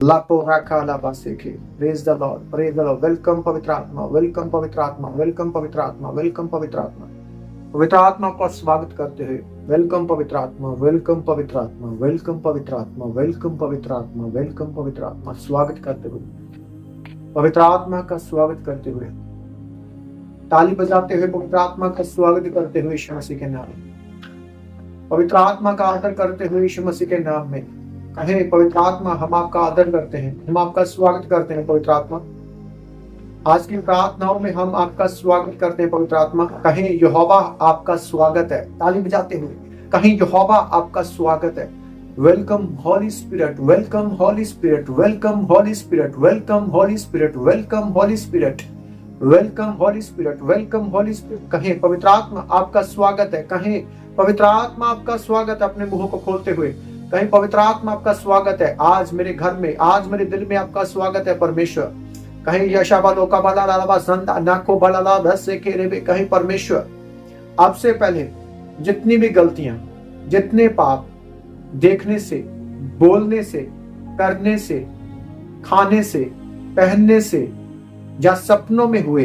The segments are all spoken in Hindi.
Lapo Rakala Baseke. Praise the Lord. Praise the Lord. Welcome पवित्र आत्मा. Welcome पवित्र आत्मा. Welcome पवित्र आत्मा. Welcome पवित्र आत्मा. पवित्र आत्मा का स्वागत करते हुए वेलकम पवित्र आत्मा. वेलकम पवित्र आत्मा. वेलकम पवित्र आत्मा. वेलकम पवित्र आत्मा. वेलकम पवित्र आत्मा. स्वागत करते हुए पवित्र आत्मा का स्वागत करते हुए ताली बजाते हुए पवित्र आत्मा का स्वागत करते हुए यीशु मसीह के नाम में पवित्र आत्मा का आदर करते हुए यीशु मसीह के नाम में कहें पवित्र आत्मा हम आपका आदर करते हैं, हम आपका स्वागत करते हैं पवित्र आत्मा. आज की प्रार्थनाओं में हम आपका स्वागत करते हैं पवित्र आत्मा. कहें यहोवा आपका स्वागत है. ताली बजाते हुए कहें यहोवा आपका स्वागत है. वेलकम हॉली स्पिरिट. वेलकम हॉली स्पिरिट. वेलकम हॉली स्पिरिट. वेलकम हॉली स्पिरिट. वेलकम हॉली स्पिरिट. वेलकम हॉली स्पिरिट. वेलकम हॉली स्पिरिट. कहें पवित्र आत्मा आपका स्वागत है. कहें पवित्र आत्मा आपका स्वागत है. अपने मुंह को खोलते हुए कहीं पवित्र आत्मा आपका स्वागत है. आज मेरे घर में, आज मेरे दिल में आपका स्वागत है परमेश्वर. कहीं यशाबालो का बाला लाला संदा नाको बाला दस से के रेबे. कहीं परमेश्वर आपसे पहले जितनी भी गलतियां, जितने पाप देखने से, बोलने से, करने से, खाने से, पहनने से या सपनों में हुए,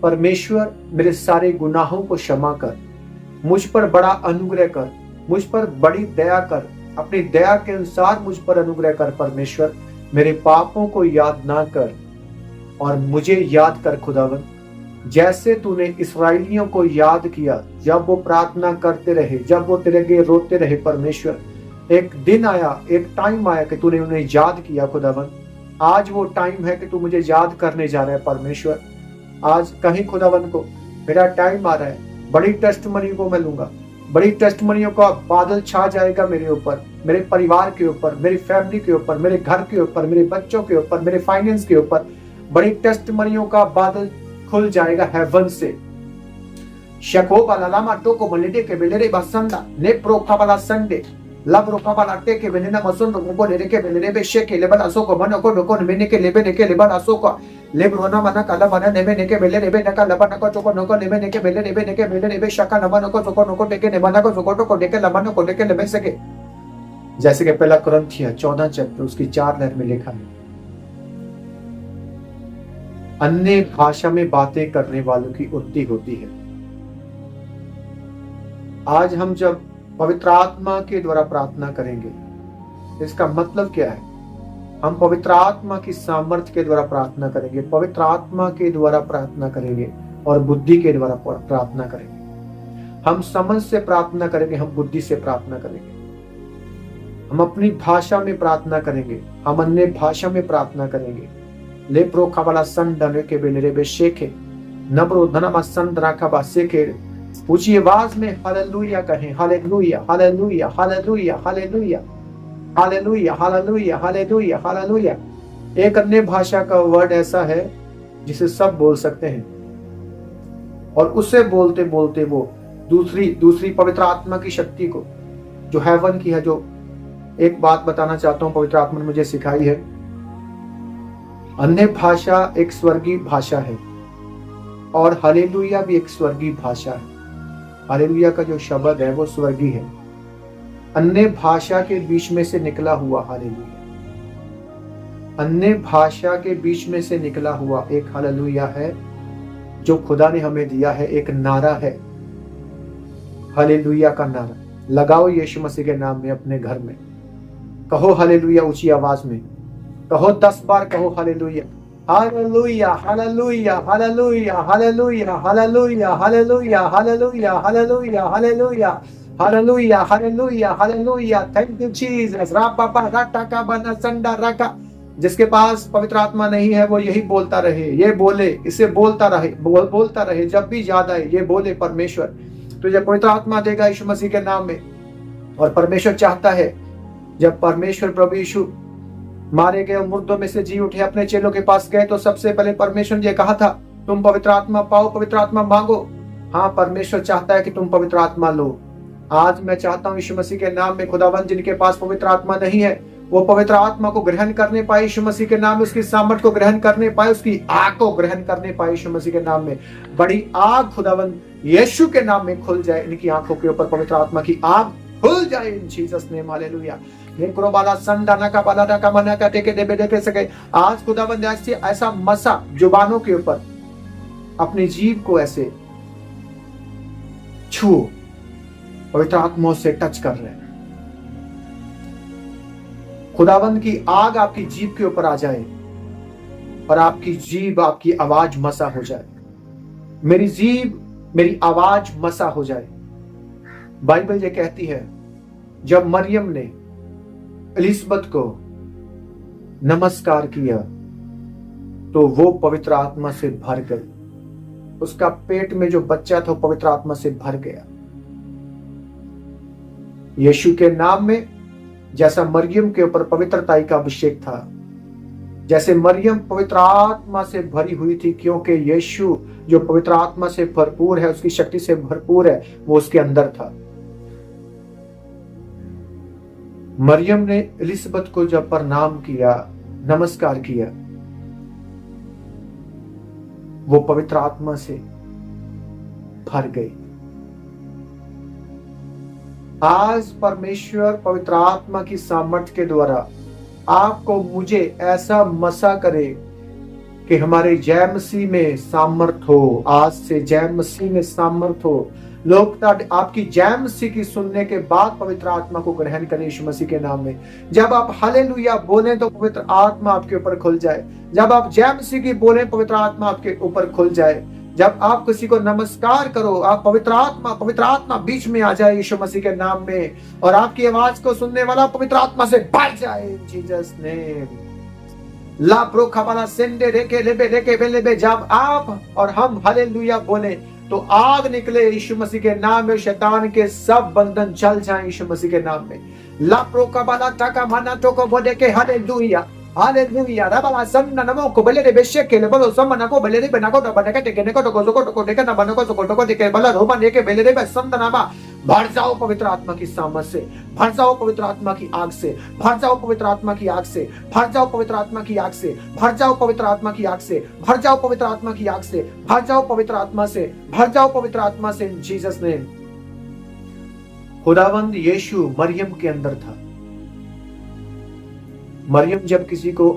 परमेश्वर मेरे सारे गुनाहों को क्षमा कर, मुझ पर बड़ा अनुग्रह कर, मुझ पर बड़ी दया कर, अपनी दया के अनुसार मुझ पर अनुग्रह कर. परमेश्वर मेरे पापों को याद ना कर और मुझे याद कर खुदावन, जैसे तूने इस्राएलियों को याद किया जब वो प्रार्थना करते रहे, जब वो तेरे आगे रोते रहे. परमेश्वर एक दिन आया, एक टाइम आया कि तूने उन्हें याद किया खुदावन. आज वो टाइम है कि तू मुझे याद करने जा रहा है परमेश्वर. आज कहीं खुदावन को मेरा टाइम आ रहा है. बड़ी टेस्टमनी को मैं लूंगा. बड़ी टेस्टमनियों का बादल छा जाएगा मेरे ऊपर, मेरे परिवार के ऊपर, मेरी फैमिली के ऊपर, मेरे घर के ऊपर, मेरे बच्चों के ऊपर, मेरे फाइनेंस के ऊपर. बड़ी टेस्टमनियों का बादल खुल जाएगा हेवन से. शको बालामा टोको मलेडे के बेलेरे बसंदा ने प्रोखा बाला संडे लब रोखा बाला टेके बेलेना मसुन रोको लेरे के बेलेरे बेशे के लेबल असो को मनो को डोको नेने के लेबे ने के लेबल असो को लेब्रोना मना काला मना नेबे ने के बेले नेबे नका लबा नको चोको नको नेबे ने के बेले नेबे ने के बेले नेबे शका नबा नको चोको नको टेके नेबा नको चोको टोको डेके लबा नको डेके लेबे सके. जैसे कि पहला कुरिन्थियों 14 चैप्टर उसकी 4 लाइन में लिखा है, अन्य भाषा में बातें करने वालों की उन्नति होती है. आज हम जब पवित्र आत्मा के द्वारा प्रार्थना करेंगे, इसका मतलब क्या है? हम पवित्र आत्मा की सामर्थ्य के द्वारा प्रार्थना करेंगे, पवित्र आत्मा के द्वारा प्रार्थना करेंगे और बुद्धि के द्वारा प्रार्थना करेंगे. हम समझ से प्रार्थना करेंगे, हम बुद्धि से प्रार्थना करेंगे. हम अपनी भाषा में प्रार्थना करेंगे, हम अन्य भाषा में प्रार्थना करेंगे. ले प्रोखा वाला संडने के बेलेरे बेशेखे नब्रो धनमा संदरा का बासेके. ऊंची आवाज में हालेलुया कहें. Hallelujah hallelujah hallelujah hallelujah hallelujah hallelujah hallelujah hallelujah. एक अन्य भाषा का वर्ड ऐसा है जिसे सब बोल सकते हैं और उसे बोलते बोलते वो दूसरी पवित्र आत्मा की शक्ति को जो हेवन की है, जो एक बात बताना चाहता हूं पवित्र आत्मा ने मुझे सिखाई है. अन्य भाषा एक स्वर्गीय भाषा है और हालेलुया भी एक स्वर्गीय भाषा है. हालेलुया का जो शब्द है वो स्वर्गीय है. अन्य भाषा के बीच में से निकला हुआ हालेलुया, अन्य भाषा के बीच में से निकला हुआ एक हालेलुया है जो खुदा ने हमें दिया है. एक नारा है, हालेलुया का नारा. लगाओ यीशु मसीह के नाम में अपने घर में. कहो हालेलुया ऊंची आवाज में. कहो 10 बार कहो hallelujah. Hallelujah hallelujah hallelujah hallelujah hallelujah hallelujah hallelujah hallelujah hallelujah hallelujah hallelujah hallelujah. Thank you Jesus. रापा राटा का बना संडा राका. जिसके पास पवित्र आत्मा नहीं है वो यही बोलता रहे, ये बोले, इसे बोलता रहे, बोलता रहे. जब भी याद आए ये बोले. परमेश्वर तुझे पवित्र आत्मा देगा यीशु मसीह के नाम में. और परमेश्वर चाहता है जब परमेश्वर प्रभु यीशु मारे गए मुर्दों में से जी उठे, अपने चेलों के पास गए तो सबसे पहले परमेश्वर ने कहा था तुम पवित्र आत्मा पाओ, पवित्र आत्मा मांगो. हाँ, परमेश्वर चाहता है कि तुम पवित्र आत्मा लो. आज मैं चाहता हूं यीशु मसीह के नाम में खुदावन जिनके पास पवित्र आत्मा नहीं है वो पवित्र आत्मा को ग्रहण करने पाए यीशु मसीह के नाम में. उसकी सामर्थ को ग्रहण करने पाए, उसकी आग को ग्रहण करने पाए यीशु मसीह के नाम में. बड़ी आग खुदावन यीशु के नाम में खुल जाए. इनकी आंखों के ऊपर पवित्र आत्मा की आग खुल जाए इन जीसस नेम. हालेलुया. ये कुरोबाला संडाना का बाला का मना का टेके देबे देखे सके। आज खुदावंद ऐसा मसा जुबानों के ऊपर अपनी जीभ को ऐसे छू पवित्र आत्मा से टच कर रहे हैं। खुदावंद की आग आपकी जीभ के ऊपर आ जाए और आपकी जीभ आपकी आवाज मसा हो जाए। मेरी जीभ मेरी आवाज मसा हो जाए। बाइबल ये कहती है जब मरियम ने एलिसबत को नमस्कार किया तो वो पवित्र आत्मा से भर गई। उसका पेट में जो बच्चा था पवित्र आत्मा से भर गया। यीशु के नाम में जैसा मरियम के ऊपर पवित्रता का अभिषेक था, जैसे मरियम पवित्र आत्मा से भरी हुई थी, क्योंकि यीशु जो पवित्र आत्मा से भरपूर है, उसकी शक्ति से भरपूर है, वो उसके अंदर था। मरियम ने एलिसबत को जब प्रणाम किया, नमस्कार किया, वो पवित्र आत्मा से भर गई। आज परमेश्वर पवित्र आत्मा की सामर्थ्य के द्वारा आपको मुझे ऐसा मसा करे कि हमारे जय मसीह में सामर्थ हो। आज से जय मसीह में सामर्थ हो। लोग आपकी जय मसीह की सुनने के बाद पवित्र आत्मा को ग्रहण करें यीशु मसीह के नाम में। जब आप हालेलुया बोलें तो पवित्र आत्मा आपके ऊपर खुल जाए। जब आप जय मसीह की बोलें पवित्र आत्मा आपके ऊपर खुल जाए। जब आप किसी को नमस्कार करो, आप पवित्र आत्मा बीच में आ जाए यीशु मसीह के नाम में, और आपकी आवाज को सुनने वाला पवित्र आत्मा से भर जाए इन जीसस नेम। ला प्रो खबाला सेंडे रेके लेबे रेके बेलेबे। जब आप और हम हालेलुया बोले तो आग निकले यीशु मसीह के नाम में। शैतान के सब बंधन जल जाए यीशु मसीह के नाम में। ला प्रो खबाला टाका माना तो को बोले के हालेलुया हालेलुया। रबाला सन्ना नमो को बले रे बेशे के ले बोलो समना को बले रे बना को बना के टेके ने को को टेके ना बना को को टेके बला रोबा ने के बले रे संतना बा। भर जाओ पवित्र आत्मा की सामर्थ से, भर जाओ पवित्र आत्मा की आग से, भर जाओ पवित्र आत्मा की आग से, भर जाओ पवित्र आत्मा की आग से, भर जाओ पवित्र आत्मा की आग से, भर जाओ पवित्र आत्मा की आग से, भर जाओ पवित्र आत्मा से, भर जाओ पवित्र आत्मा से इन जीसस नेम। खुदावंद यीशु मरियम के अंदर था। मरियम जब किसी को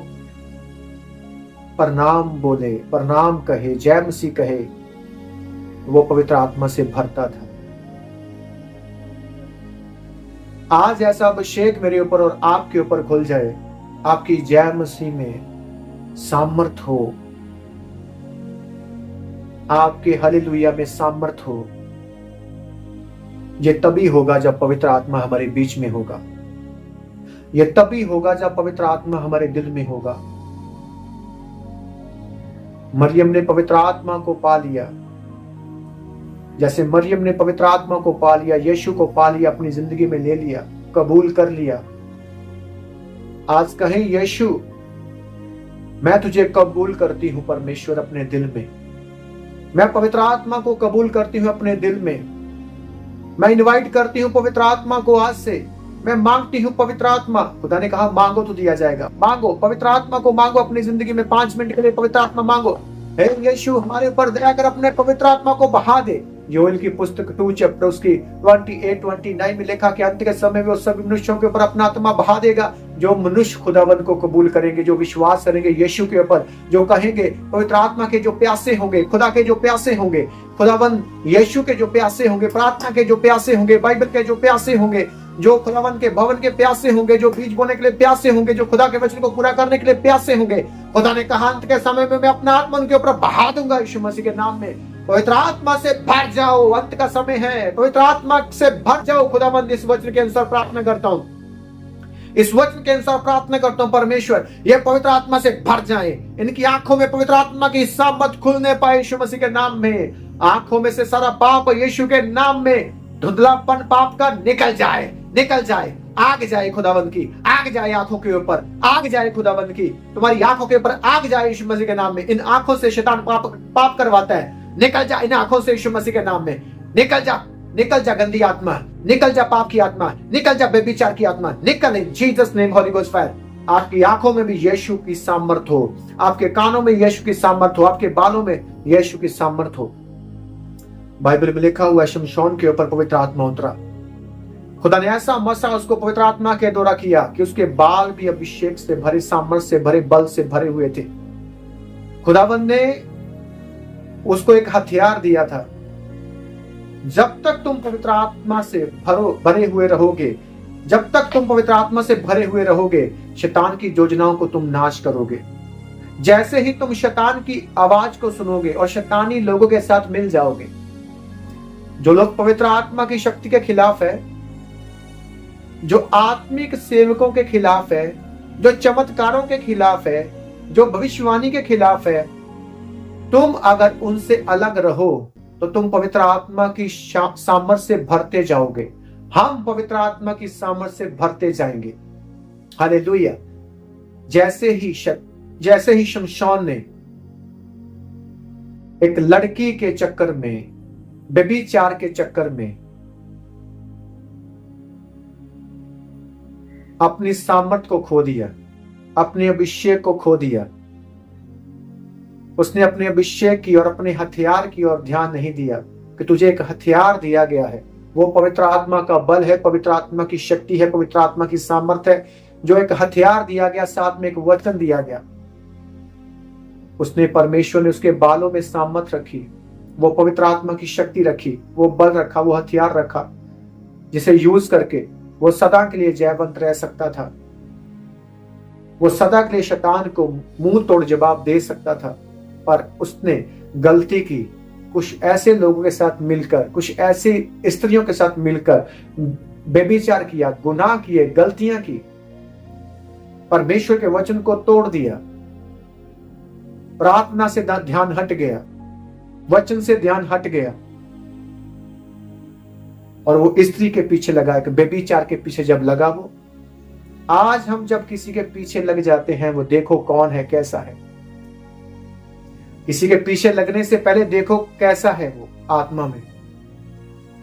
प्रणाम बोले, प्रणाम कहे, जय मसीह कहे, वो पवित्र आत्मा से भरता था। आज ऐसा अभिषेक मेरे ऊपर और आपके ऊपर खुल जाए, आपकी जय मसीह में सामर्थ हो, आपके हालेलुया में सामर्थ हो। ये तभी होगा जब पवित्र आत्मा हमारे बीच में होगा। ये तभी होगा जब पवित्र आत्मा हमारे दिल में होगा। मरियम ने पवित्र आत्मा को पा लिया। जैसे मरियम ने पवित्र आत्मा को पा लिया, यीशु को पा लिया, अपनी जिंदगी में ले लिया, कबूल कर लिया। आज कहें यीशु, मैं तुझे कबूल करती हूं परमेश्वर अपने दिल में। मैं पवित्र आत्मा को कबूल करती हूं अपने दिल में। मैं इनवाइट करती हूं पवित्र आत्मा को। आज से मैं मांगती हूं पवित्र आत्मा। खुदा ने कहा मांगो तो दिया जाएगा। मांगो पवित्र आत्मा को, मांगो अपनी जिंदगी में 5 मिनट के लिए पवित्र आत्मा मांगो। हे यीशु, हमारे ऊपर दया कर अपने पवित्र आत्मा को बहा दे। योएल की पुस्तक 2 चैप्टर उसकी 28-29 में लिखा कि अंत के समय में वो सभी मनुष्यों के ऊपर अपना आत्मा बहा देगा। जो मनुष्य खुदावन को कबूल करेंगे, जो विश्वास करेंगे यीशु के ऊपर, जो कहेंगे पवित्र आत्मा के जो प्यासे होंगे, खुदा के जो प्यासे होंगे, खुदावन यीशु के जो प्यासे होंगे, प्रार्थना के जो प्यासे होंगे, बाइबल के जो प्यासे होंगे, जो खुदावन के भवन के प्यासे होंगे, जो बीज बोने के लिए प्यासे होंगे, जो खुदा के वचन को पूरा करने के लिए प्यासे होंगे, खुदा ने कहा अंत के समय में मैं अपना आत्मा उनके ऊपर बहा दूंगा यीशु मसीह के नाम में। पवित्र आत्मा से भर जाओ, अंत का समय है। पवित्र आत्मा से भर जाओ। खुदावंद इस वचन के अनुसार प्रार्थना करता हूं, इस वचन के अनुसार प्रार्थना करता हूं परमेश्वर, ये पवित्र आत्मा से भर जाए। इनकी आंखों में पवित्र आत्मा की सामत खुलने पाए यीशु मसीह के नाम में। आंखों में से सारा पाप यीशु के नाम में, धुंधलापन पाप का निकल जाए, निकल जाए। आग जाए खुदावंद की, आग जाए आंखों के ऊपर, आग जाए खुदावंद की, तुम्हारी आंखों के ऊपर आग जाए यीशु मसीह के नाम में। इन आंखों से शैतान पाप करवाता है, निकल जा इन आंखों से यीशु मसीह के नाम में। निकल जा, निकल जा गंदी आत्मा, निकल जा पाप की आत्मा, निकल जा बेविचार की आत्मा, निकल in Jesus name. Holy Ghost fire. आपकी आंखों में भी यीशु की सामर्थ हो, आपके कानों में यीशु की सामर्थ हो, आपके बालों में यीशु की सामर्थ हो। बाइबल में लिखा हुआ शमशोन के ऊपर पवित्र आत्मा उतरा। खुदा ने ऐसा मसा उसको पवित्र आत्मा के द्वारा किया कि उसके बाल भी अभिषेक से भरे, सामर्थ्य से भरे, बल से भरे हुए थे। खुदाबंद ने उसको एक हथियार दिया था। जब तक तुम पवित्र आत्मा से भरे हुए रहोगे, जब तक तुम पवित्र आत्मा से भरे हुए रहोगे, शैतान की योजनाओं को तुम नाश करोगे। जैसे ही तुम शैतान की आवाज को सुनोगे और शैतानी लोगों के साथ मिल जाओगे, जो लोग पवित्र आत्मा की शक्ति के खिलाफ है, जो आत्मिक सेवकों के खिलाफ है, जो चमत्कारों के खिलाफ है, जो भविष्यवाणी के खिलाफ है, तुम अगर उनसे अलग रहो तो तुम पवित्र आत्मा की सामर्थ से भरते जाओगे। हम पवित्र आत्मा की सामर्थ से भरते जाएंगे। हालेलुया। जैसे ही शमशोन ने एक लड़की के चक्कर में, व्यभिचार के चक्कर में अपनी सामर्थ को खो दिया, अपने अभिषेक को खो दिया, उसने अपने अभिषेक की और अपने हथियार की ओर ध्यान नहीं दिया कि तुझे एक हथियार दिया गया है। वो पवित्र आत्मा का बल है, पवित्र आत्मा की शक्ति है, पवित्र आत्मा की सामर्थ है, जो एक हथियार दिया गया, साथ में एक वचन दिया गया। उसने, परमेश्वर ने उसके बालों में सामर्थ रखी, वो पवित्र आत्मा की शक्ति रखी, वो बल रखा, वो हथियार रखा, जिसे यूज करके वो सदा के लिए जयवंत रह सकता था। वो सदा के लिए शैतान को मुंह तोड़ जवाब दे सकता था। पर उसने गलती की, कुछ ऐसे लोगों के साथ मिलकर, कुछ ऐसी स्त्रियों के साथ मिलकर व्यभिचार किया, गुनाह किए, गलतियां की, परमेश्वर के वचन को तोड़ दिया, प्रार्थना से ध्यान हट गया, वचन से ध्यान हट गया और वो स्त्री के पीछे लगा, व्यभिचार के पीछे जब लगा वो। आज हम जब किसी के पीछे लग जाते हैं, वो देखो कौन है, कैसा है। किसी के पीछे लगने से पहले देखो कैसा है वो आत्मा में,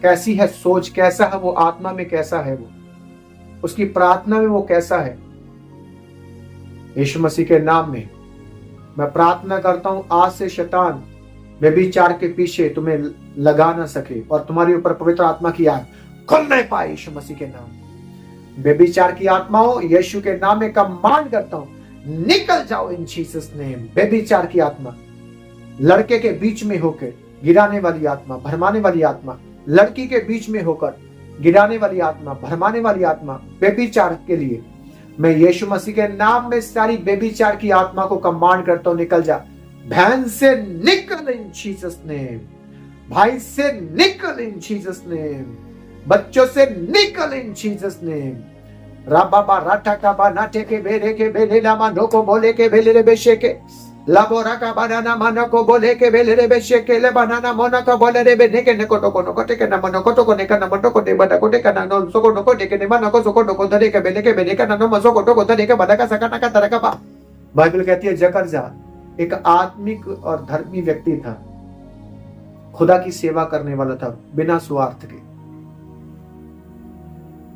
कैसी है सोच, कैसा है वो आत्मा में, कैसा है वो, उसकी प्रार्थना में वो कैसा है। यीशु मसीह के नाम में मैं प्रार्थना करता हूं, आज से शैतान व्यभिचार के पीछे तुम्हें लगा ना सके और तुम्हारे ऊपर पवित्र आत्मा की आग खुल नहीं पाए। यीशु मसीह के नाम। व्यभिचार की आत्माओं, यीशु के नाम में कमांड करता हूं, निकल जाओ इन जीसस नेम। व्यभिचार की आत्मा, लड़के के बीच में होकर गिराने वाली आत्मा, भरमाने वाली आत्मा, लड़की के बीच में होकर गिराने वाली आत्मा, भरमाने वाली आत्मा, व्यभिचार के लिए मैं यीशु मसीह के नाम में सारी व्यभिचार की आत्मा को कमांड करता हूं, निकल जा। बहन से निकल इन जीसस नेम, भाई से निकल इन जीसस नेम, बच्चों से निकल इन जीसस नेम। राबाबा राठा का बानाटे के बेरे के बेले लामा नो बोले के बेले रे बेशे के लाबोरा का बनाना माना को बोले के बेले रे बेशे के ले बनाना मोना का बोले रे बेने के ने कोटो को टेके ना मनो कोटो को ने का ना मनो को दे बटा को टेका ना नो सो को टेके ने मनो को सो को धरे के बेले का ना नो मसो को धरे के बड़ा का सका ना का तरह का बा। बाइबल कहती है जकरजा एक आत्मिक और धर्मी व्यक्ति था, खुदा की सेवा करने वाला था बिना स्वार्थ के।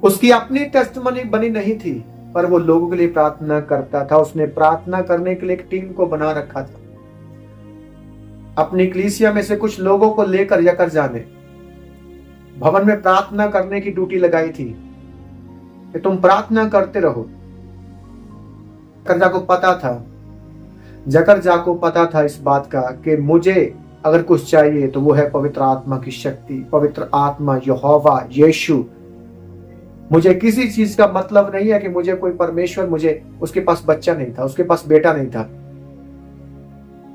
उसकी अपनी टेस्टमनी बनी नहीं थी, पर वो लोगों के लिए प्रार्थना करता था। उसने प्रार्थना करने के लिए एक टीम को बना रखा था। अपनी कलीसिया में से कुछ लोगों को लेकर यकरजा ने भवन में प्रार्थना करने की ड्यूटी लगाई थी कि तुम प्रार्थना करते रहो। जकरजा को पता था इस बात का कि मुझे अगर कुछ चाहिए तो वो है पवित्र आत्मा की शक्ति, पवित्र आत्मा, यहोवा, यीशु। मुझे किसी चीज का मतलब नहीं है कि मुझे कोई परमेश्वर, मुझे उसके पास बच्चा नहीं था, उसके पास बेटा नहीं था,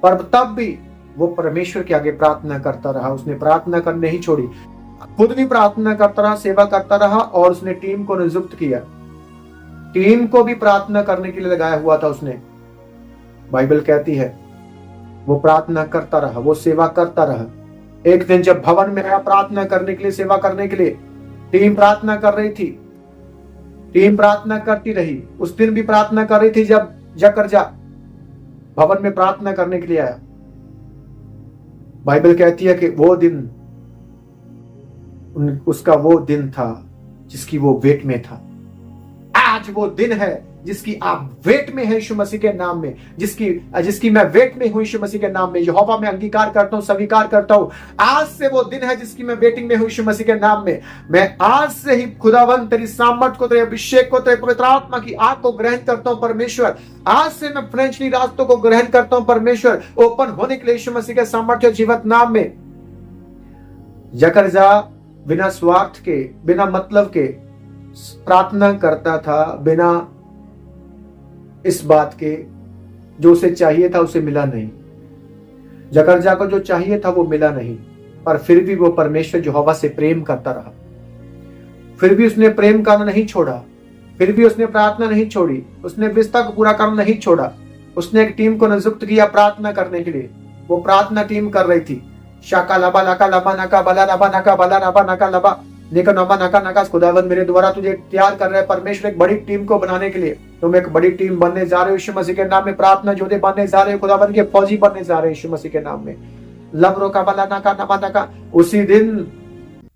पर तब भी वो परमेश्वर के आगे प्रार्थना करता रहा। उसने प्रार्थना करनी नहीं छोड़ी, खुद भी प्रार्थना करता रहा, सेवा करता रहा और उसने टीम को नियुक्त किया। टीम को भी प्रार्थना करने के लिए लगाया हुआ था उसने। बाइबल कहती है वो प्रार्थना करता रहा, वो सेवा करता रहा। एक दिन जब भवन में आया प्रार्थना करने के लिए, सेवा करने के लिए, टीम प्रार्थना कर रही थी, टीम प्रार्थना करती रही। उस दिन भी प्रार्थना कर रही थी जब जकरजा भवन में प्रार्थना करने के लिए आया। बाइबल कहती है कि वो दिन उसका वो दिन था जिसकी वो वेट में था। आज वो दिन है जिसकी आप वेट में है यीशु मसीह के नाम में, जिसकी मैं वेट में हूं यीशु मसीह के नाम में। यहोवा मैं अंगीकार करता हूं, स्वीकार करता हूं, आज से वो दिन है जिसकी मैं वेटिंग में हूं यीशु मसीह के नाम में। मैं आज से ही खुदावंत तेरी सामर्थ को, तेरे अभिषेक को, तेरे पवित्र आत्मा की आग को ग्रहण करता हूं परमेश्वर। आज से मैं फ्रेंचली रास्तों को ग्रहण करता हूं परमेश्वर, ओपन होने के लिए यीशु मसीह के सामर्थ्य जीवित नाम में। जकरजा बिना स्वार्थ के, बिना मतलब के प्रार्थना करता था, बिना इस बात के जो उसे चाहिए था उसे मिला नहीं। जकरजा को जो चाहिए था वो मिला नहीं, पर फिर भी वो परमेश्वर यहोवा से प्रेम करता रहा। फिर भी उसने प्रेम करना नहीं छोड़ा, फिर भी उसने प्रार्थना नहीं छोड़ी, उसने विस्ता को पूरा करना नहीं छोड़ा। उसने एक टीम को नियुक्त किया प्रार्थना करने के लिए। वो प्रार्थना टीम कर रही थी। शाका लबा नका लबा नका बला नबा नका बला नबा नका लबा नेका नबा नका नका। खुदावंद मेरे द्वारा तुझे तैयार कर रहे हैं परमेश्वर एक बड़ी टीम को बनाने के लिए। तुम एक बड़ी टीम बनने जा रहे हो यीशु मसीह के नाम में। प्रार्थना योद्धे बनने जा रहे हो, खुदावंद के फौजी बनने जा रहे हैं यीशु मसीह के नाम में। लबरो का बला नका नबा नका। उसी दिन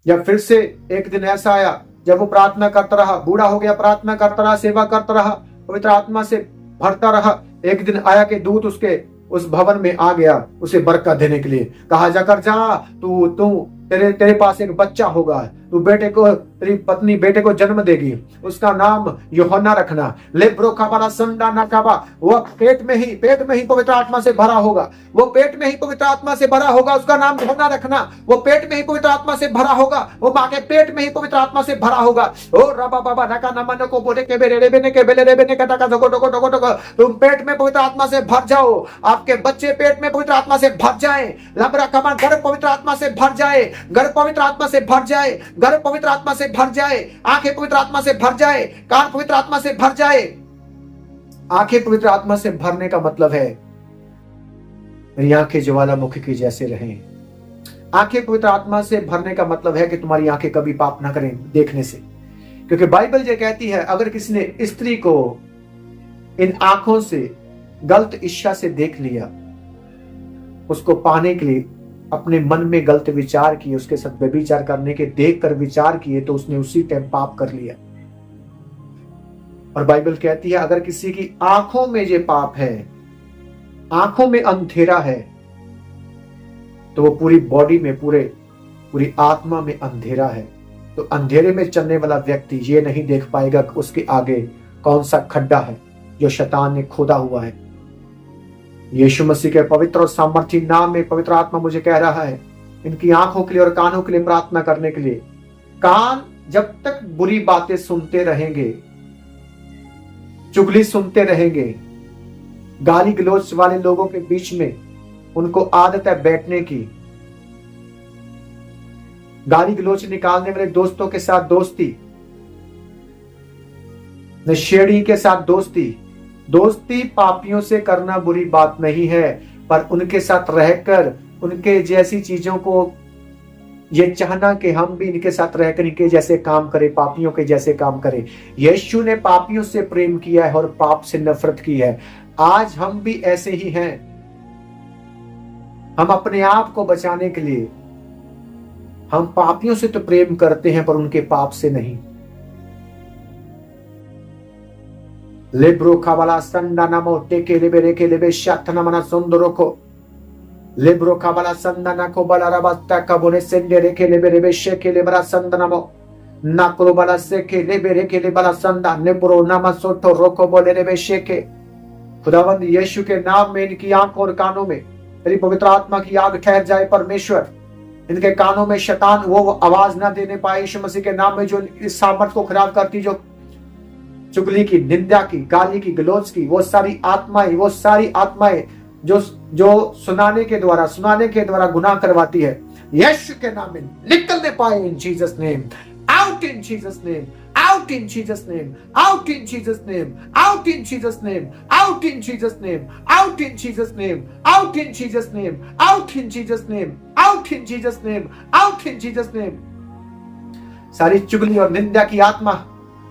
जब फिर से एक दिन ऐसा आया जब वो प्रार्थना करता रहा, बूढ़ा हो गया, प्रार्थना करता रहा, सेवा करता रहा, पवित्र आत्मा से भरता रहा। एक दिन आया कि दूत उसके उस भवन में आ गया उसे बरकत देने के लिए। कहा जाकर जा, तू तेरे पास एक बच्चा होगा, तू बेटे को, तेरी पत्नी बेटे को जन्म देगी, उसका नाम यूहन्ना रखना। लेब्रो काबाला संडा ना काबा। वो पेट में ही पवित्र आत्मा से भरा होगा, वो पेट में ही पवित्र आत्मा से भरा होगा, उसका नाम यूहन्ना रखना। वो पेट में ही पवित्र आत्मा से भरा होगा, वो मां के पेट में ही पवित्र आत्मा से भरा होगा। ओ रबा बाबा नका नमन को बोले के बेरे रेबे ने के बेले रेबे ने कटा का डको डको डको डको। तुम पेट में पवित्र आत्मा से भर जाओ, आपके बच्चे पेट में पवित्र आत्मा से भर जाए। लबरा कमान गर्भ पवित्र आत्मा से भर जाए, गर्भ पवित्र आत्मा से भर जाए, गर्भ पवित्र आत्मा से भर जाए, आंखें पवित्र आत्मा से भर जाए, कान पवित्र आत्मा से भर जाए। आंखें पवित्र आत्मा से भरने का मतलब है मेरी आंखें ज्वालामुखी की जैसे रहें। आंखें पवित्र आत्मा से भरने का मतलब है कि तुम्हारी आंखें कभी पाप ना करें देखने से। क्योंकि बाइबल ये कहती है अगर किसी ने स्त्री को इन आंखों से गलत इच्छा से देख लिया, उसको पाने के लिए अपने मन में गलत विचार किए, उसके साथ व्यभिचार करने के देखकर विचार किए, तो उसने उसी टाइम पाप कर लिया। और बाइबल कहती है अगर किसी की आंखों में ये पाप है, आंखों में अंधेरा है, तो वो पूरी बॉडी में, पूरी आत्मा में अंधेरा है। तो अंधेरे में चलने वाला व्यक्ति ये नहीं देख पाएगा कि उसके आगे कौन सा खड्डा है जो शैतान ने खोदा हुआ है। यीशु मसीह के पवित्र और सामर्थी नाम में पवित्र आत्मा मुझे कह रहा है इनकी आंखों के लिए और कानों के लिए प्रार्थना करने के लिए। कान जब तक बुरी बातें सुनते रहेंगे, चुगली सुनते रहेंगे, गाली गलौज वाले लोगों के बीच में उनको आदत है बैठने की, गाली गलौज निकालने वाले दोस्तों के साथ दोस्ती, नशेड़ी के साथ दोस्ती पापियों से करना बुरी बात नहीं है, पर उनके साथ रहकर उनके जैसी चीजों को ये चाहना कि हम भी इनके साथ रहकर इनके जैसे काम करें, पापियों के जैसे काम करें। यीशु ने पापियों से प्रेम किया है और पाप से नफरत की है। आज हम भी ऐसे ही हैं। हम अपने आप को बचाने के लिए हम पापियों से तो प्रेम करते हैं पर उनके पाप से नहीं। लेब्रो काबाला संडा नमो टेके लेबे रेके लेबे शातना मना सुंदरो को लेब्रो काबाला संडा नको बाला रबाता काबोने सेंडे रेके लेबे रेबे शेके लेबरा संडा नमो नाकरो बाला सेके लेबे रेके लेबरा संडा नेब्रो नामा सोटो रोको बोले रेबे शेके। खुदावंद यीशु के नाम में इनकी आंखों और कानों में तेरी पवित्र आत्मा की आग ठहर जाए परमेश्वर। इनके कानों में शैतान वो आवाज ना देने पाए यीशु मसीह के नाम में जो इस सामर्थ को खराब करती, जो चुगली की, निंदा की, गाली की, गलौज की, वो सारी आत्माएं जो सुनाने के द्वारा गुनाह करवाती है, यीशु के नाम में निकलने पाए इन Jesus name. Out in Jesus name, out in Jesus name, out in Jesus name, out in Jesus name, out in Jesus name, out in Jesus name, out in Jesus name, out in Jesus name, out in Jesus name, out in Jesus name. सारी चुगली और निंदा की आत्मा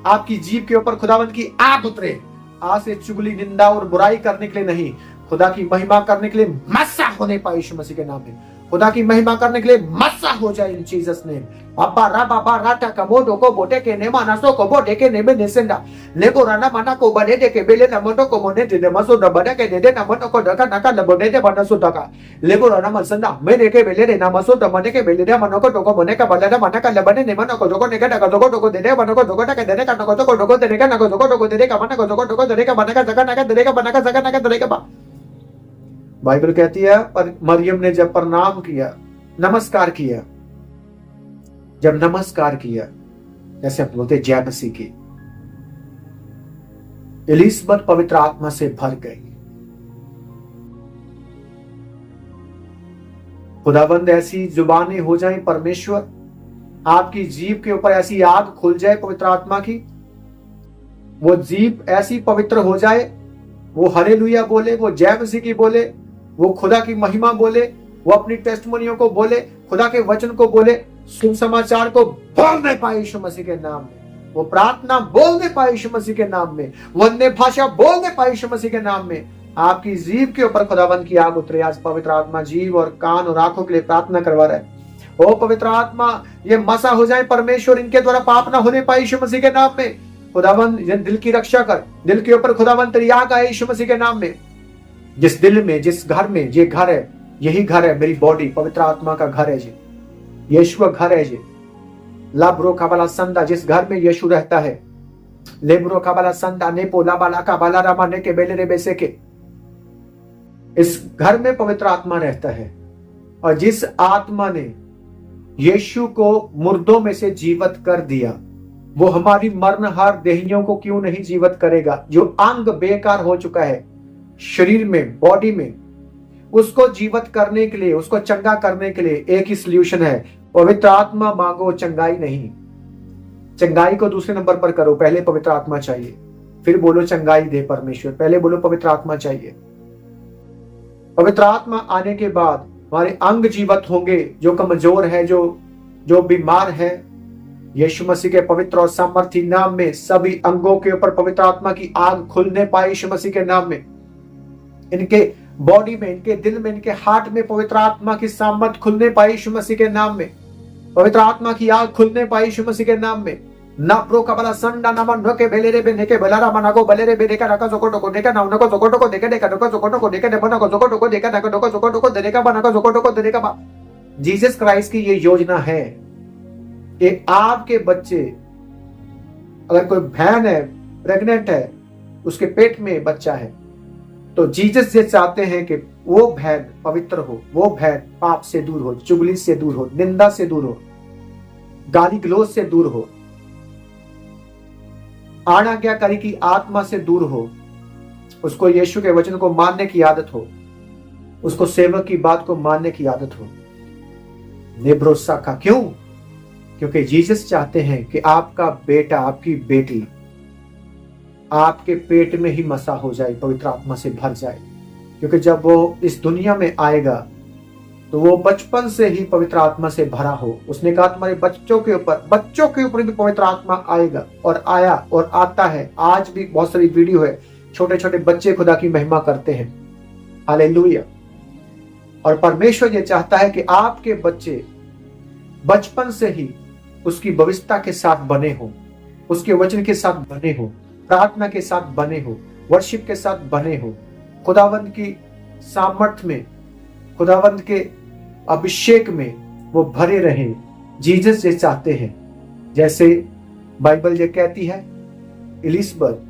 आपकी जीभ के ऊपर खुदावंद की आग उतरे। आज से चुगली, निंदा और बुराई करने के लिए नहीं, खुदा की महिमा करने के लिए मसा होने पाए यीशु मसीह के नाम में। खुदा की महिमा करने के लिए मसा हो जाए इन जीसस नेम। अब्बा रा बाबा राटा कमोडो को बोटे के ने मानसो को बोटे के ने में नेसेंडा लेबो राना माना को बने दे के बेले नमोटो को मोने दे मसो दबने के दे नमोटो को डका नका लबोने दे बनसो डका लेबो राना मनसंदा में दे के बेले दे नमसो दमने के बेले दे मनो को टोको मोने का बले दे मना का लबने ने मनो को डोको ने का डका डोको डोको दे दे मनो को डोको टका दे दे का नको को डोको दे दे का नको डोको दे दे का मना को डोको डोको दे दे का मना का जका नका दे दे का मना का जका नका दे दे का बा। बाइबल कहती है पर मरियम ने जब प्रणाम किया, नमस्कार किया, जब नमस्कार किया, जैसे हम बोलते जय मसीह की, एलिसबत पवित्र आत्मा से भर गई। खुदाबंद ऐसी जुबानें हो जाए परमेश्वर, आपकी जीभ के ऊपर ऐसी आग खुल जाए पवित्र आत्मा की, वो जीभ ऐसी पवित्र हो जाए, वो हालेलुया बोले, वो जय मसीह की बोले, वो खुदा की महिमा बोले, वो अपनी टेस्टमोनियों को बोले, खुदा के वचन को बोले, सुसमाचार को बोलने पाए यीशु मसीह के नाम में, वो प्रार्थना बोलने पाए यीशु मसीह के नाम में, वो अन्य भाषा बोलने पाए यीशु मसीह के नाम में। आपकी जीभ के ऊपर खुदाबंद की आग उतरे। आज पवित्र आत्मा जीभ और कान और आंखों के लिए प्रार्थना करवा रहा है। ओ पवित्र आत्मा, ये मसा हो जाए परमेश्वर, इनके द्वारा पाप ना होने पाए यीशु मसीह के नाम में। खुदाबंद दिल की रक्षा कर, दिल के ऊपर खुदाबंद तेरी आग आए यीशु मसीह के नाम में। जिस दिल में, जिस घर में, ये घर है, यही घर है मेरी बॉडी, पवित्र आत्मा का घर है जी, यीशु का घर है जी। लाब्रो काबाला संदा, जिस घर में यीशु रहता है, लेब्रो काबाला संदा नेपो लाबाला काबाला रामाने के बेले रे बेसे के, इस घर में पवित्र आत्मा रहता है। और जिस आत्मा ने यीशु को मुर्दों में से जीवित कर दिया, वो हमारी मरणहार देहियों को क्यों नहीं जीवित करेगा। जो अंग बेकार हो चुका है शरीर में, बॉडी में, उसको जीवित करने के लिए, उसको चंगा करने के लिए एक ही सॉल्यूशन है, पवित्र आत्मा मांगो, चंगाई नहीं। चंगाई को दूसरे नंबर पर करो, पहले पवित्र आत्मा चाहिए, फिर बोलो चंगाई दे परमेश्वर, पहले बोलो पवित्र आत्मा चाहिए। पवित्र आत्मा आने के बाद हमारे अंग जीवित होंगे। जो कमजोर है, जो बीमार है, यीशु मसीह के पवित्र और सामर्थी नाम में सभी अंगों के ऊपर पवित्र आत्मा की आग खुलने पाए यीशु मसीह के नाम में। इनके बॉडी में, इनके दिल में, इनके हार्ट में पवित्र आत्मा की सामर्थ खुलने पाई यीशु मसीह के नाम में। पवित्र आत्मा की आग खुलने पाई यीशु मसीह के नाम में। ना प्रो कबला संडा ना मन के बेले रे बेने के बलारा मना को बले रे बेने का रका जोकोटो को देखा ना उनको जोकोटो को देखा देखा नको जोकोटो को देखा देखा नको जोकोटो को देखा नको नको जोकोटो को देने का बना को जोकोटो को देने का बा। जीसस क्राइस्ट की ये योजना है कि आपके बच्चे, अगर कोई बहन है, प्रेग्नेंट है, उसके पेट में बच्चा है, तो जीसस ये चाहते हैं कि वो बहन पवित्र हो, वो बहन पाप से दूर हो, चुगली से दूर हो, निंदा से दूर हो, गाली गलौज से दूर हो, आज्ञाकारी की आत्मा से दूर हो, उसको यीशु के वचन को मानने की आदत हो, उसको सेवक की बात को मानने की आदत हो। नेब्रोसा का क्यों? क्योंकि जीसस चाहते हैं कि आपका बेटा, आपकी बेटी आपके पेट में ही मसा हो जाए, पवित्र आत्मा से भर जाए। क्योंकि जब वो इस दुनिया में आएगा तो वो बचपन से ही पवित्र आत्मा से भरा हो। उसने कहा तुम्हारे बच्चों के ऊपर भी पवित्र आत्मा आएगा, और आया और आता है। आज भी बहुत सारी वीडियो है, छोटे छोटे बच्चे खुदा की महिमा करते हैं। हालेलुया। और परमेश्वर ये चाहता है कि आपके बच्चे बचपन से ही उसकी भविष्यता के साथ बने हो, उसके वचन के साथ बने हो, प्रार्थना के साथ बने हो, वर्शिप के साथ बने हो, खुदावंद की सामर्थ्य में, खुदावंद के अभिषेक में वो भरे रहें। जीसस ये चाहते हैं। जैसे बाइबल ये कहती है, एलिसबत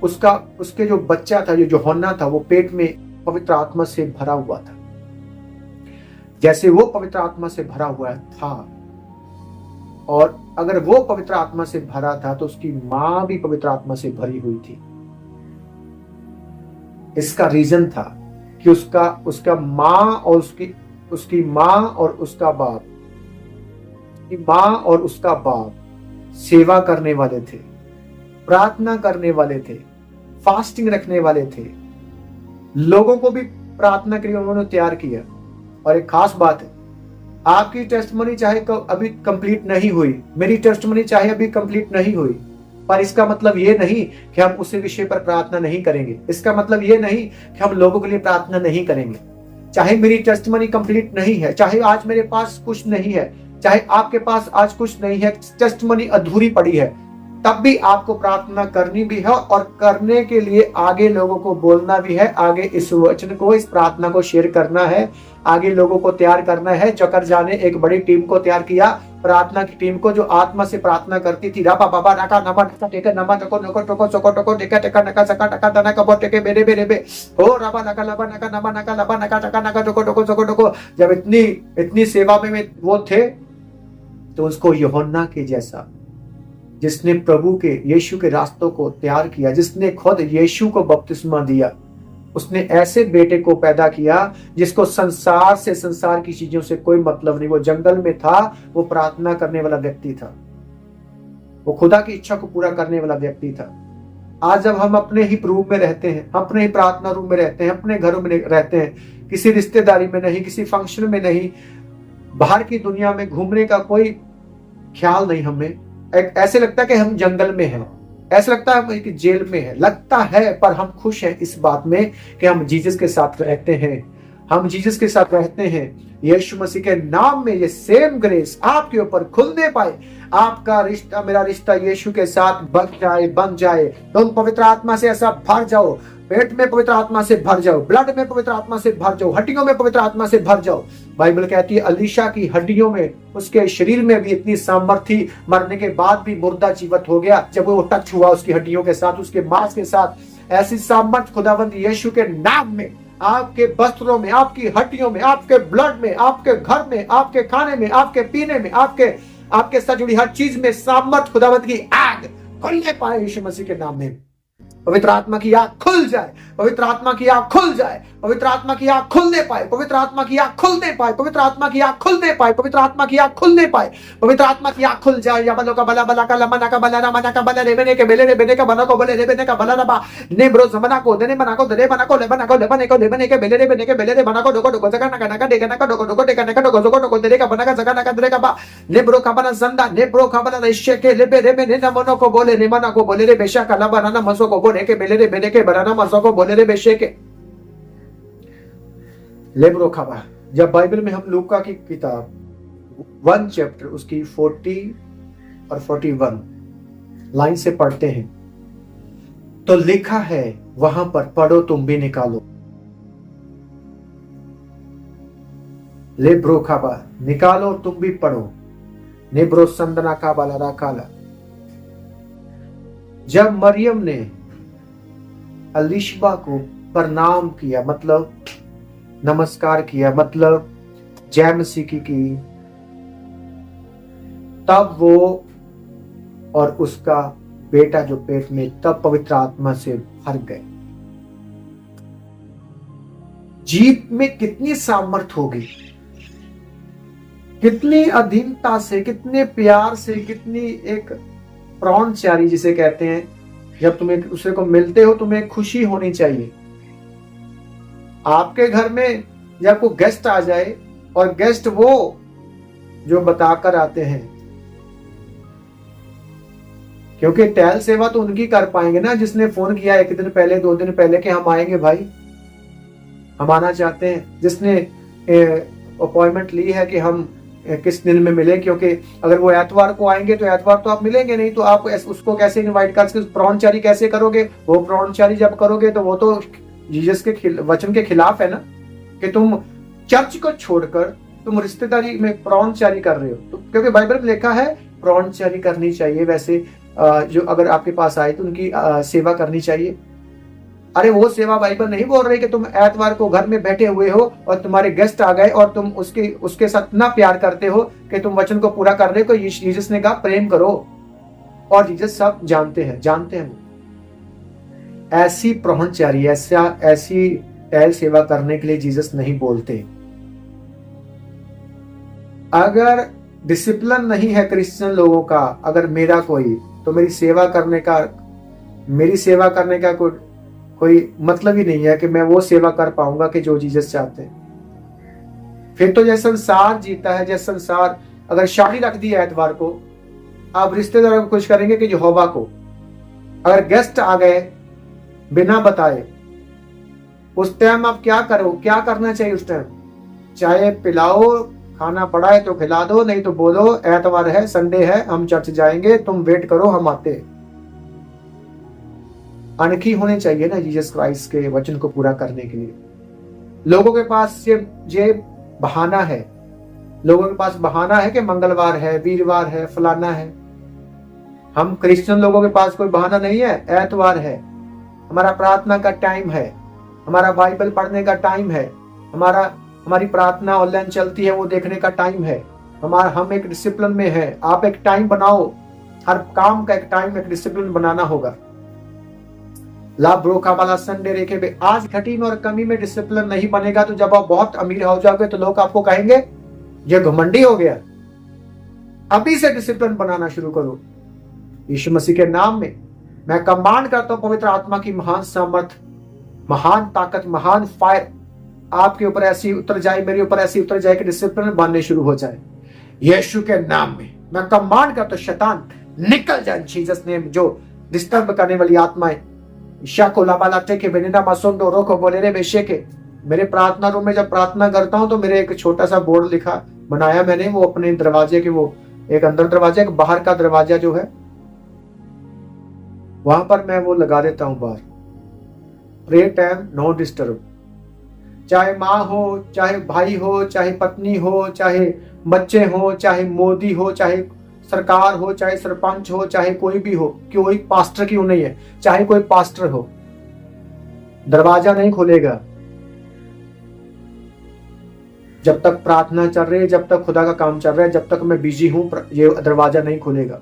उसके जो बच्चा था, जो यूहन्ना था, वो पेट में पवित्र आत्मा से भरा हुआ था। जैसे वो पवित्र आत्मा से भरा हुआ था, और अगर वो पवित्र आत्मा से भरा था तो उसकी मां भी पवित्र आत्मा से भरी हुई थी। इसका रीजन था कि उसका मां और उसकी मां और उसका बाप सेवा करने वाले थे, प्रार्थना करने वाले थे, फास्टिंग रखने वाले थे, लोगों को भी प्रार्थना के लिए उन्होंने तैयार किया। और एक खास बात है, आपकी टेस्टमनी चाहे अभी कंप्लीट नहीं हुई, मेरी टेस्टमनी चाहे अभी कंप्लीट नहीं हुई, पर इसका मतलब ये नहीं कि हम उसी विषय पर प्रार्थना नहीं करेंगे। इसका मतलब ये नहीं कि हम लोगों के लिए प्रार्थना नहीं करेंगे। चाहे मेरी टेस्टमनी कंप्लीट नहीं है, चाहे आज मेरे पास कुछ नहीं है, चाहे आपके पास आज कुछ नहीं है, टेस्टमनी अधूरी पड़ी है, तब भी आपको प्रार्थना करनी भी है और करने के लिए आगे लोगों को बोलना भी है, आगे इस वचन को, इस प्रार्थना को शेयर करना है, आगे लोगों को तैयार करना है। जकरजा ने एक बड़ी टीम को तैयार किया, प्रार्थना की टीम को, जो आत्मा से प्रार्थना करती थी। रापा बाबा नाका नमा नका टेके नमा नको नको टोको चोको टोको टेका टेका नका सका टका तना कबो टेके बेरे बेरे बे ओ राबा नका लबा नका नमा नका लबा नका टका नका टोको टोको चोको टोको। जब इतनी सेवा में वो थे, तो उसको यूहन्ना के जैसा, जिसने प्रभु के, यीशु के रास्तों को तैयार किया, जिसने खुद यीशु को बपतिस्मा दिया, उसने ऐसे बेटे को पैदा किया जिसको संसार से, संसार की चीजों से कोई मतलब नहीं। वो जंगल में था, वो प्रार्थना करने वाला व्यक्ति था, वो खुदा की इच्छा को पूरा करने वाला व्यक्ति था। आज जब हम अपने ही रूम में रहते हैं, अपने ही प्रार्थना रूम में रहते हैं, अपने घरों में रहते हैं, किसी रिश्तेदारी में नहीं, किसी फंक्शन में नहीं, बाहर की दुनिया में घूमने का कोई ख्याल नहीं हमें, ऐसे लगता है कि हम जंगल में हैं, ऐसा लगता है कि जेल में है, लगता है, पर हम खुश हैं इस बात में कि हम जीसस के साथ रहते हैं, हम जीसस के साथ रहते हैं। यीशु मसीह के नाम में ये सेम ग्रेस आपके ऊपर खुलने पाए, आपका रिश्ता, मेरा रिश्ता यीशु के साथ बन जाए। तुम पवित्र आत्मा से ऐसा भर जाओ, पेट में पवित्र आत्मा से भर जाओ, ब्लड में पवित्र आत्मा से भर जाओ, हड्डियों में पवित्र आत्मा से भर जाओ। बाइबल कहती है अलीशा की हड्डियों में, उसके शरीर में भी इतनी सामर्थ्य थी, मरने के बाद भी मुर्दा जीवित हो गया जब वो टच हुआ उसकी हड्डियों के साथ, उसके मांस के साथ। ऐसी सामर्थ्य खुदावंद यीशु के नाम में, आपके वस्त्रों में, आपकी हड्डियों में, आपके ब्लड में, आपके घर में, आपके खाने में, आपके पीने में, आपके साथ जुड़ी हर चीज में सामर्थ्य खुदावंद की आग खुलने पाए यीशु मसीह के नाम में। पवित्र आत्मा की आग खुल जाए, पवित्र आत्मा की आग खुल जाए, पवित्र आत्मा की आग खुलने पाए, पवित्र आत्मा की आग खुलने पाए, पवित्र आत्मा की आग खुलने पाए, पवित्र आत्मा की आग खुलने पाए, पवित्र आत्मा की आग खुल जाए। या बलो का बला बला का लमना का बला मना का बला रेबने के बेले रेबने का बना को बोले रेबने का बला रबा ने ब्रो जमना को देने बना को दे बना को लेबना को लेबने को लेबने के बेले रेबने के बेले रे बना को डोको डोको जगह ना का देगा ना का डोको डोको देगा ना का डोको डोको डोको दे का बना का जगह ना का दे का बा ने ब्रो का बना जंदा ने ब्रो का बना रेशे के लेबे रेबे ने मनो को बोले ने मना को बोले रे बेशा का लबना ना मसो को बोले के बेले रे के बनाना मसो को बोले रे बेशे के लेब्रो खाबा। जब बाइबल में हम लूका की किताब 1 चैप्टर उसकी 40 और 41 लाइन से पढ़ते हैं तो लिखा है वहां पर, पढ़ो तुम भी निकालो। लेब्रो खाबा, निकालो तुम भी पढ़ो। नेब्रो संदना काबाला राकाला। जब मरियम ने अलीशबा को प्रणाम किया, मतलब नमस्कार किया, मतलब जय मसीह की, तब वो और उसका बेटा जो पेट में, तब पवित्र आत्मा से भर गए। जीभ में कितनी सामर्थ होगी, कितनी अधीनता से, कितने प्यार से, कितनी एक प्राणचारी जिसे कहते हैं, जब तुम एक दूसरे को मिलते हो तुम्हें खुशी होनी चाहिए। आपके घर में जब कोई गेस्ट आ जाए, और गेस्ट वो जो बताकर आते हैं, क्योंकि टहल सेवा तो उनकी कर पाएंगे ना जिसने फोन किया 1 दिन पहले, 2 दिन पहले कि हम आएंगे भाई, हम आना चाहते हैं, जिसने अपॉइंटमेंट ली है कि हम किस दिन में मिले। क्योंकि अगर वो एतवार को आएंगे तो एतवार तो आप मिलेंगे नहीं, तो आप उसको कैसे इनवाइट कर सकते, प्राणचारी कैसे करोगे? वो प्राणचारी जब करोगे तो वो तो जीसस के वचन के खिलाफ है ना, कि तुम चर्च को छोड़कर तुम रिश्तेदारी में प्राणचारी कर रहे हो। तो क्योंकि बाइबल में लिखा है प्राणचारी करनी चाहिए, वैसे जो अगर आपके पास आए तो उनकी सेवा करनी चाहिए। अरे वो सेवा बाइबल नहीं बोल रही कि तुम एतवार को घर में बैठे हुए हो और तुम्हारे गेस्ट आ गए और तुम उसके साथ इतना प्यार करते हो कि तुम वचन को पूरा कर रहे हो। जीसस ने कहा प्रेम करो, और जीसस सब जानते हैं। ऐसी प्राणचारी, ऐसी टहल सेवा करने के लिए जीसस नहीं बोलते। अगर डिसिप्लिन नहीं है क्रिश्चियन लोगों का, अगर मेरा कोई, तो मेरी सेवा करने का कोई मतलब ही नहीं है कि मैं वो सेवा कर पाऊंगा कि जो जीसस चाहते हैं। फिर तो जैसे संसार जीता है, जैसे संसार अगर शादी रख दी है एतवार को, आप रिश्तेदारों को खुश करेंगे कि यहोवा को। अगर गेस्ट आ गए बिना बताए, उस टाइम आप क्या करो, क्या करना चाहिए उस टाइम? चाहे पिलाओ, खाना पड़ा है तो खिला दो, नहीं तो बोलो एतवार है, संडे है, हम चर्च जाएंगे, तुम वेट करो, हम आते हैं। अनखी होनी चाहिए ना जीसस क्राइस्ट के वचन को पूरा करने के लिए। लोगों के पास ये बहाना है, लोगों के पास बहाना है कि मंगलवार है, वीरवार है, फलाना है। हम क्रिश्चियन लोगों के पास कोई बहाना नहीं है। एतवार है, हमारा प्रार्थना का टाइम है, हमारा बाइबल पढ़ने का टाइम है, हमारी प्रार्थना ऑनलाइन चलती है, वो देखने का टाइम है। हम एक डिसिप्लिन में है। आप एक टाइम बनाओ, हर काम का एक टाइम, एक डिसिप्लिन बनाना होगा। ला ब्रोका वाला संडे रेखे में आज घटी में और कमी में डिसिप्लिन नहीं बनेगा तो जब आप बहुत अमीर हो जाओगे तो लोग आपको कहेंगे ये घमंडी हो गया। अभी से डिसिप्लिन बनाना शुरू करो। यीशु मसीह के नाम में मैं कमांड करता हूं, पवित्र आत्मा की महान सामर्थ, महान ताकत, महान फायर आपके ऊपर ऐसी उतर जाए, मेरे ऊपर ऐसी उतर जाए कि डिसिप्लिन बनने शुरू हो जाए। यीशु के नाम में मैं कमांड करता हूं, शैतान निकल जाए जीसस नेम। जो डिस्टर्ब करने वाली आत्माएं रोको बोले रे बेशे के, मेरे प्रार्थना रूम में जब प्रार्थना करता हूं तो मेरे एक छोटा सा बोर्ड लिखा बनाया मैंने, वो अपने दरवाजे के, वो एक अंदर दरवाजा, एक बाहर का दरवाजा जो है वहां पर मैं वो लगा देता हूं बाहर, प्रे टाइम नो डिस्टर्ब। चाहे माँ हो, चाहे भाई हो, चाहे पत्नी हो, चाहे बच्चे हो, चाहे मोदी हो, चाहे सरकार हो, चाहे सरपंच हो, चाहे कोई भी हो, कोई पास्टर क्यों नहीं है, चाहे कोई पास्टर हो, दरवाजा नहीं खोलेगा जब तक प्रार्थना चल रही है, जब तक खुदा का काम चल रहा है, जब तक मैं बिजी हूं, ये दरवाजा नहीं खुलेगा।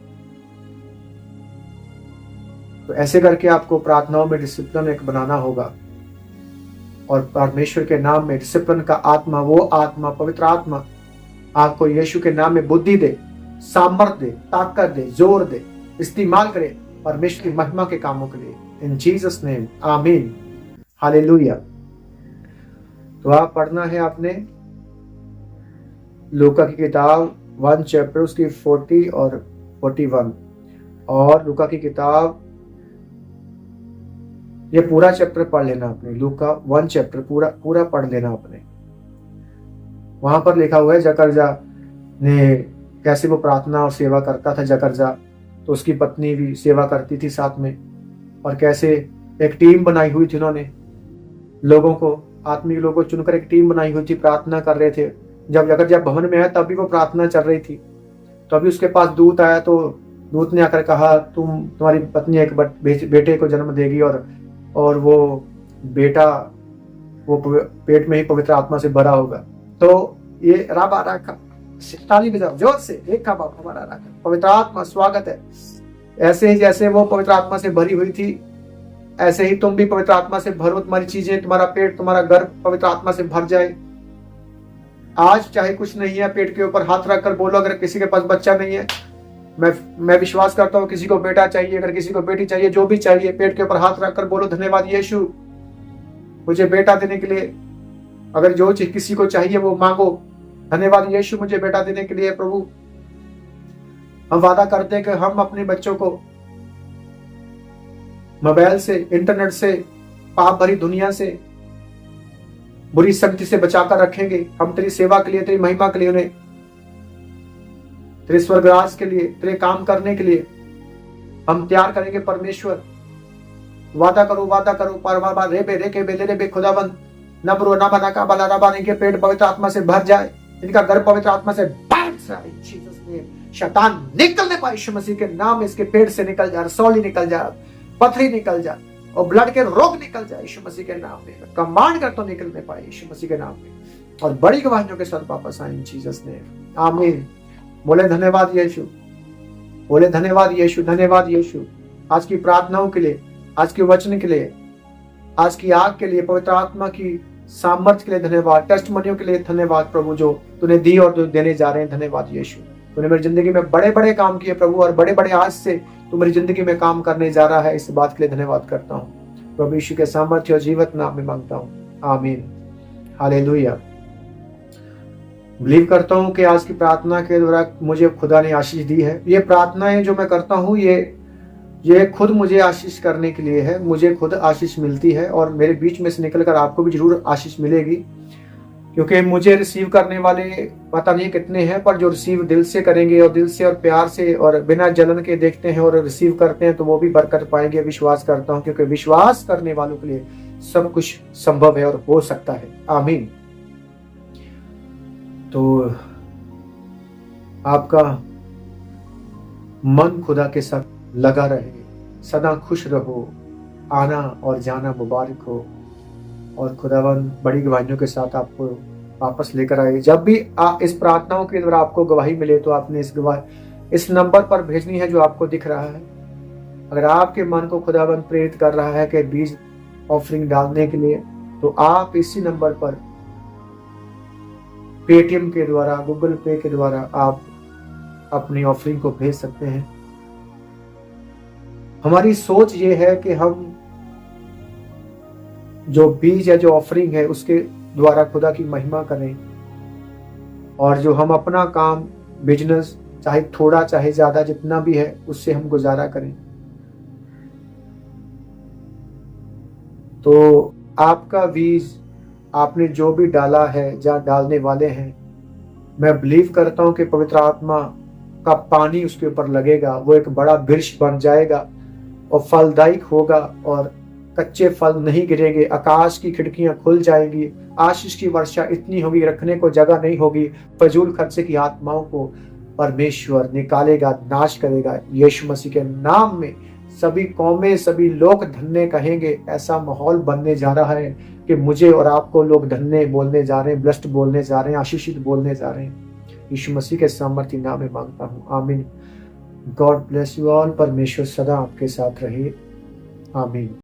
तो ऐसे करके आपको प्रार्थनाओं में डिसिप्लिन एक बनाना होगा और परमेश्वर के नाम में डिसिप्लिन का आत्मा, वो आत्मा, पवित्र आत्मा आपको यीशु के नाम में बुद्धि दे, सामर्थ दे, ताकत दे, जोर दे, इस्तेमाल करे परमेश्वर की महिमा के कामों के लिए। इन जीसस नेम, आमीन, हालेलुया। तो आप पढ़ना है आपने लूका की किताब 1 चैप्टर उसकी 40 और 41, और लूका की किताब ये पूरा चैप्टर पढ़ लेना आपने। लूका 1 चैप्टर पूरा पढ़ लेना आपने। वहां पर लिखा हुआ है जकरजा ने कैसे वो प्रार्थना और सेवा करता था। जकरजा तो उसकी पत्नी भी सेवा करती थी साथ में, और कैसे एक टीम बनाई हुई थी उन्होंने, लोगों को, आत्मिक लोगों को चुनकर एक टीम बनाई हुई थी, प्रार्थना कर रहे थे। जब जकरजा भवन में आया तब भी वो प्रार्थना चल रही थी। तो अभी उसके पास दूत आया, तो दूत ने आकर कहा तुम्हारी पत्नी एक बेटे को जन्म देगी, और वो बेटा वो पेट में ही पवित्र आत्मा से भरा होगा। तो ये राबा राखा, ताली बजाओ जोर से, एक का बाप हमारा राखा, पवित्र आत्मा स्वागत है। ऐसे ही जैसे वो पवित्र आत्मा से भरी हुई थी, ऐसे ही तुम भी पवित्र आत्मा से भरो। तुम्हारी चीजें, तुम्हारा पेट, तुम्हारा गर्भ पवित्र आत्मा से भर जाए। आज चाहे कुछ नहीं है, पेट के ऊपर हाथ रखकर बोलो, अगर किसी के पास बच्चा नहीं है, मैं विश्वास करता हूँ किसी को बेटा चाहिए, अगर किसी को बेटी चाहिए, जो भी चाहिए, पेट के ऊपर हाथ रखकर बोलो धन्यवाद यीशु मुझे बेटा देने के लिए। अगर जो चीज किसी को चाहिए वो मांगो, धन्यवाद यीशु मुझे बेटा देने के लिए प्रभु। हम वादा करते हैं कि हम अपने बच्चों को मोबाइल से, इंटरनेट से, पाप भरी दुनिया से, बुरी शक्ति से बचाकर रखेंगे। हम तेरी सेवा के लिए, तेरी महिमा के लिए, उन्हें तेरे स्वर्गराज के लिए, तेरे काम करने के लिए हम तैयार करेंगे। परमेश्वर वादा करो, वादा करो, परवार रेबे रेके बेले रेबे खुदाबंद नबरो ना बना का बला रबा, इनके पेट पवित्र आत्मा से भर जाए, इनका गर्भ पवित्र आत्मा से भर जाए। जीसस नेम, शैतान निकलने पाए यीशु मसीह के नाम में, इसके पेट से निकल जा, रसौली निकल जा, पथरी निकल जा, और ब्लड के रोग निकल जाए यीशु मसीह के नाम में। कमांड कर तो निकलने पाए यीशु मसीह के नाम में, और बड़ी गवाहियों के साथ वापस आए इन जीसस नेम, आमीन। बोले धन्यवाद यीशु, बोले धन्यवाद यीशु, धन्यवाद यीशु। आज की प्रार्थनाओं के लिए, आज के वचन के लिए, आज की आग के लिए, पवित्र आत्मा की सामर्थ्य के लिए धन्यवाद, टेस्टमनियों के लिए धन्यवाद प्रभु, जो तूने दी और जो देने जा रहे हैं। धन्यवाद यीशु, तूने मेरी जिंदगी में बड़े बड़े काम किए प्रभु, और बड़े बड़े आज से तू मेरी जिंदगी में काम करने जा रहा है। इस बात के लिए धन्यवाद करता हूँ प्रभु यीशु के सामर्थ्य और जीवित नाम में मांगता हूँ, आमीन, हालेलुया। बिलीव करता हूँ कि आज की प्रार्थना के द्वारा मुझे खुदा ने आशीष दी है। ये प्रार्थनाएं जो मैं करता हूँ, ये ये खुद मुझे आशीष करने के लिए है, मुझे खुद आशीष मिलती है और मेरे बीच में से निकलकर आपको भी जरूर आशीष मिलेगी, क्योंकि मुझे रिसीव करने वाले पता नहीं कितने हैं, पर जो रिसीव दिल से करेंगे और दिल से और प्यार से और बिना जलन के देखते हैं और रिसीव करते हैं तो वो भी बरकत पाएंगे, विश्वास करता हूं, क्योंकि विश्वास करने वालों के लिए सब कुछ संभव है और हो सकता है। आमीन। तो आपका मन खुदा के साथ लगा रहे, सदा खुश रहो, आना और जाना मुबारक हो और खुदावन बड़ी गवाहियों के साथ आपको वापस लेकर आए। जब भी इस प्रार्थनाओं के द्वारा आपको गवाही मिले तो आपने इस नंबर पर भेजनी है जो आपको दिख रहा है। अगर आपके मन को खुदावन प्रेरित कर रहा है कि बीज ऑफरिंग डालने के लिए, तो आप इसी नंबर पर पेटीएम के द्वारा, गूगल पे के द्वारा आप अपनी ऑफरिंग को भेज सकते हैं। हमारी सोच ये है कि हम जो बीज है, जो ऑफरिंग है, उसके द्वारा खुदा की महिमा करें और जो हम अपना काम, बिजनेस, चाहे थोड़ा चाहे ज्यादा, जितना भी है उससे हम गुजारा करें। तो आपका बीज आपने जो भी डाला है, जहाँ डालने वाले हैं, मैं बिलीव करता हूं कि पवित्र आत्मा का पानी उसके ऊपर लगेगा, वो एक बड़ा वृक्ष बन जाएगा और फलदायक होगा और कच्चे फल नहीं गिरेंगे, आकाश की खिड़कियां खुल जाएंगी, आशीष की वर्षा इतनी होगी, रखने को जगह नहीं होगी। फजूल खर्चे की आत्माओं को परमेश्वर निकालेगा, नाश करेगा। यीशु मसीह के नाम में सभी कौमें, सभी लोग धन्य कहेंगे। ऐसा माहौल बनने जा रहा है कि मुझे और आपको लोग धन्य बोलने जा रहे हैं, ब्लेस्ड बोलने जा रहे हैं, आशीषित बोलने जा रहे हैं। यीशु मसीह के सामर्थ्य नाम में मांगता हूँ, आमीन। God bless you all. परमेश्वर सदा आपके साथ रहे, आमीन।